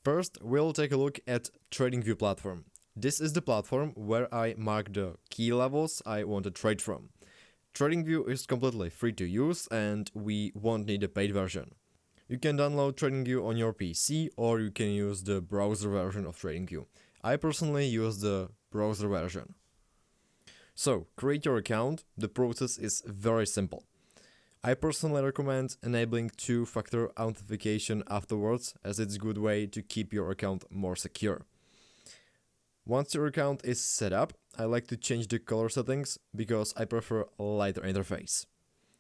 First, we'll take a look at TradingView platform. This is the platform where I mark the key levels I want to trade from. TradingView is completely free to use and we won't need a paid version. You can download TradingView on your PC or you can use the browser version of TradingView. I personally use the browser version. So, create your account. The process is very simple. I personally recommend enabling two-factor authentication afterwards, as it's a good way to keep your account more secure. Once your account is set up, I like to change the color settings because I prefer a lighter interface.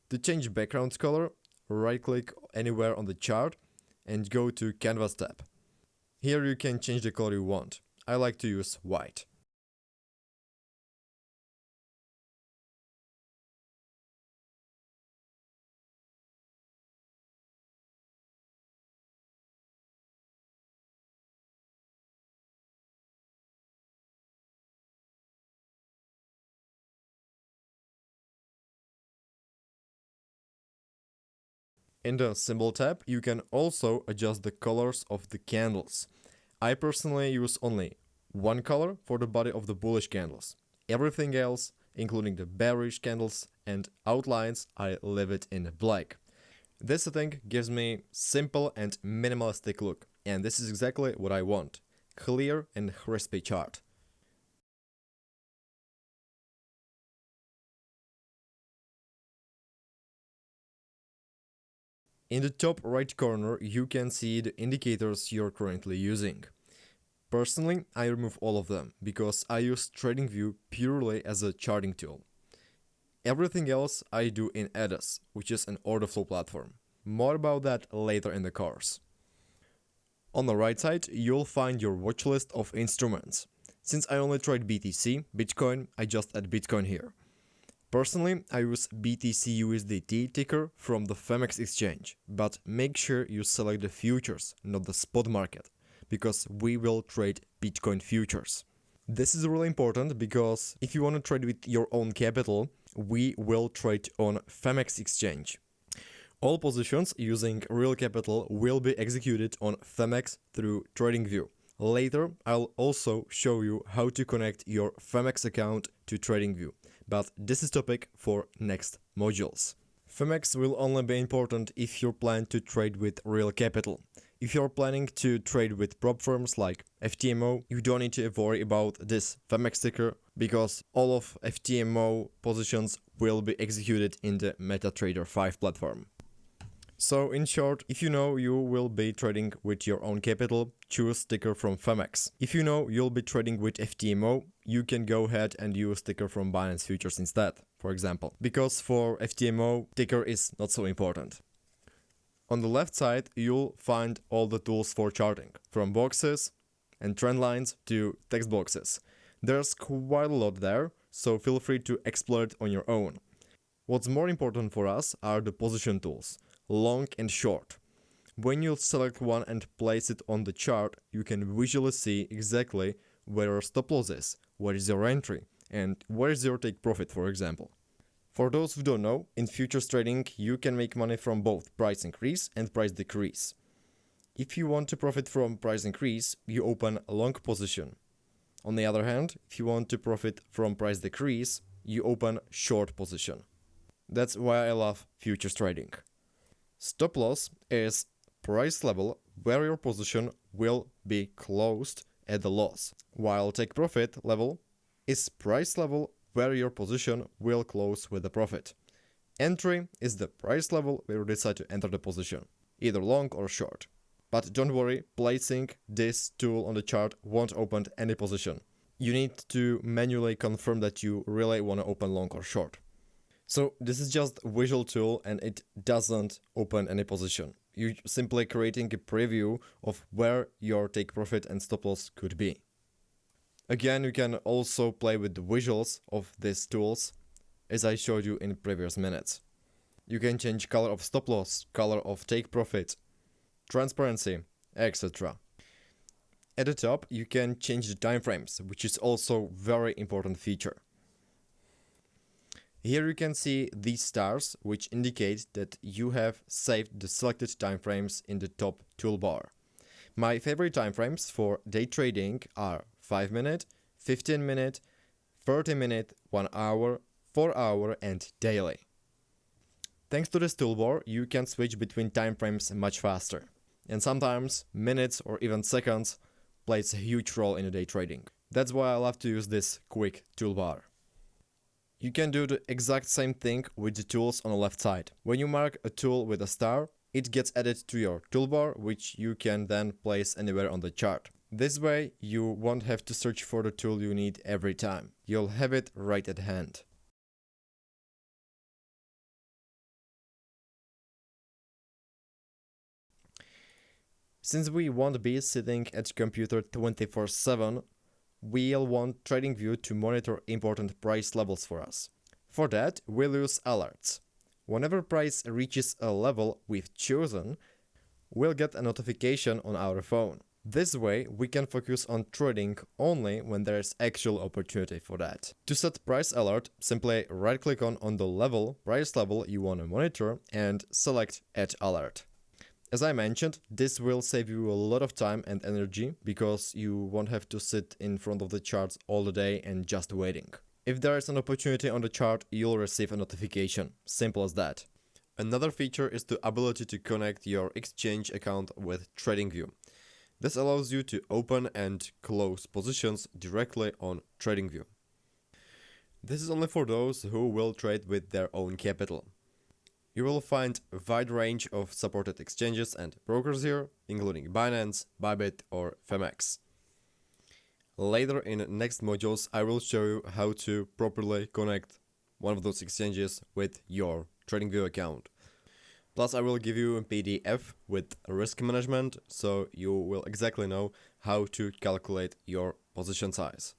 To change background color, right-click anywhere on the chart and go to Canvas tab. Here you can change the color you want. I like to use white. In the Symbol tab, you can also adjust the colors of the candles. I personally use only one color for the body of the bullish candles. Everything else, including the bearish candles and outlines, I leave it in black. This setting gives me simple and minimalistic look, and this is exactly what I want. Clear and crispy chart. In the top right corner, you can see the indicators you're currently using. Personally, I remove all of them because I use TradingView purely as a charting tool. Everything else I do in ADAS, which is an order flow platform. More about that later in the course. On the right side, you'll find your watch list of instruments. Since I only trade BTC, Bitcoin, I just add Bitcoin here. Personally, I use BTC USDT ticker from the Femex exchange, but make sure you select the futures, not the spot market, because we will trade Bitcoin futures. This is really important because if you want to trade with your own capital, we will trade on Femex exchange. All positions using real capital will be executed on Femex through TradingView. Later, I'll also show you how to connect your Femex account to TradingView, but this is topic for next modules. Femex will only be important if you plan to trade with real capital. If you're planning to trade with prop firms like FTMO, you don't need to worry about this Femex ticker because all of FTMO positions will be executed in the MetaTrader 5 platform. So in short, if you know you will be trading with your own capital, choose ticker from Femex. If you know you'll be trading with FTMO, you can go ahead and use ticker from Binance Futures instead, for example, because for FTMO, ticker is not so important. On the left side, you'll find all the tools for charting, from boxes and trend lines to text boxes. There's quite a lot there, so feel free to explore it on your own. What's more important for us are the position tools, long and short. When you select one and place it on the chart, you can visually see exactly where your stop loss is, where is your entry, and where is your take profit, for example. For those who don't know, in futures trading, you can make money from both price increase and price decrease. If you want to profit from price increase, you open a long position. On the other hand, if you want to profit from price decrease, you open short position. That's why I love futures trading. Stop loss is price level where your position will be closed at the loss, while take profit level is price level where your position will close with a profit. Entry is the price level where you decide to enter the position, either long or short. But don't worry, placing this tool on the chart won't open any position. You need to manually confirm that you really want to open long or short. So this is just a visual tool and it doesn't open any position. You're simply creating a preview of where your take profit and stop loss could be. Again, you can also play with the visuals of these tools, as I showed you in previous minutes. You can change color of stop loss, color of take profit, transparency, etc. At the top, you can change the timeframes, which is also very important feature. Here you can see these stars, which indicate that you have saved the selected timeframes in the top toolbar. My favorite timeframes for day trading are 5 minute, 15 minute, 30 minute, 1 hour, 4 hour, and daily. Thanks to this toolbar, you can switch between timeframes much faster. And sometimes minutes or even seconds plays a huge role in day trading. That's why I love to use this quick toolbar. You can do the exact same thing with the tools on the left side. When you mark a tool with a star, it gets added to your toolbar, which you can then place anywhere on the chart. This way, you won't have to search for the tool you need every time. You'll have it right at hand. Since we won't be sitting at computer 24/7, we'll want TradingView to monitor important price levels for us. For that, we'll use alerts. Whenever price reaches a level we've chosen, we'll get a notification on our phone. This way, we can focus on trading only when there's actual opportunity for that. To set price alert, simply right-click on the price level you want to monitor and select Add Alert. As I mentioned, this will save you a lot of time and energy because you won't have to sit in front of the charts all the day and just waiting. If there is an opportunity on the chart, you'll receive a notification. Simple as that. Another feature is the ability to connect your exchange account with TradingView. This allows you to open and close positions directly on TradingView. This is only for those who will trade with their own capital. You will find a wide range of supported exchanges and brokers here, including Binance, Bybit, or Femex. Later in next modules, I will show you how to properly connect one of those exchanges with your TradingView account. Plus, I will give you a PDF with risk management, so you will exactly know how to calculate your position size.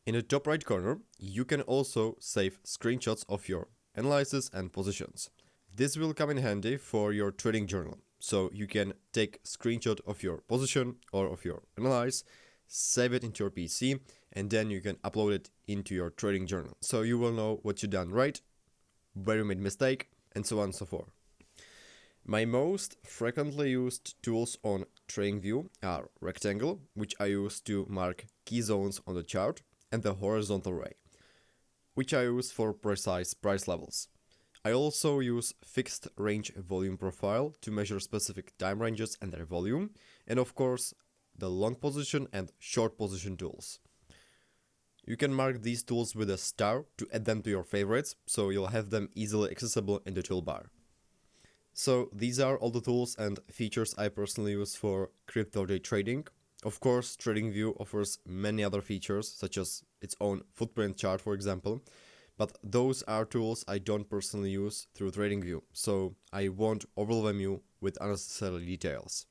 In the top right corner, you can also save screenshots of your analysis and positions. This will come in handy for your trading journal. So you can take a screenshot of your position or of your analysis, save it into your PC, and then you can upload it into your trading journal. So you will know what you done right, where you made mistake, and so on and so forth. My most frequently used tools on TradingView are Rectangle, which I use to mark key zones on the chart, and the Horizontal Ray, which I use for precise price levels. I also use Fixed Range Volume Profile to measure specific time ranges and their volume, and of course, the long position and short position tools. You can mark these tools with a star to add them to your favorites, so you'll have them easily accessible in the toolbar. So these are all the tools and features I personally use for crypto day trading. Of course, TradingView offers many other features, such as its own footprint chart, for example, but those are tools I don't personally use through TradingView, so I won't overwhelm you with unnecessary details.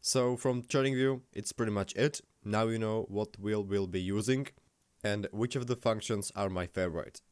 So from TradingView, it's pretty much it. Now you know what we'll be using and which of the functions are my favorite.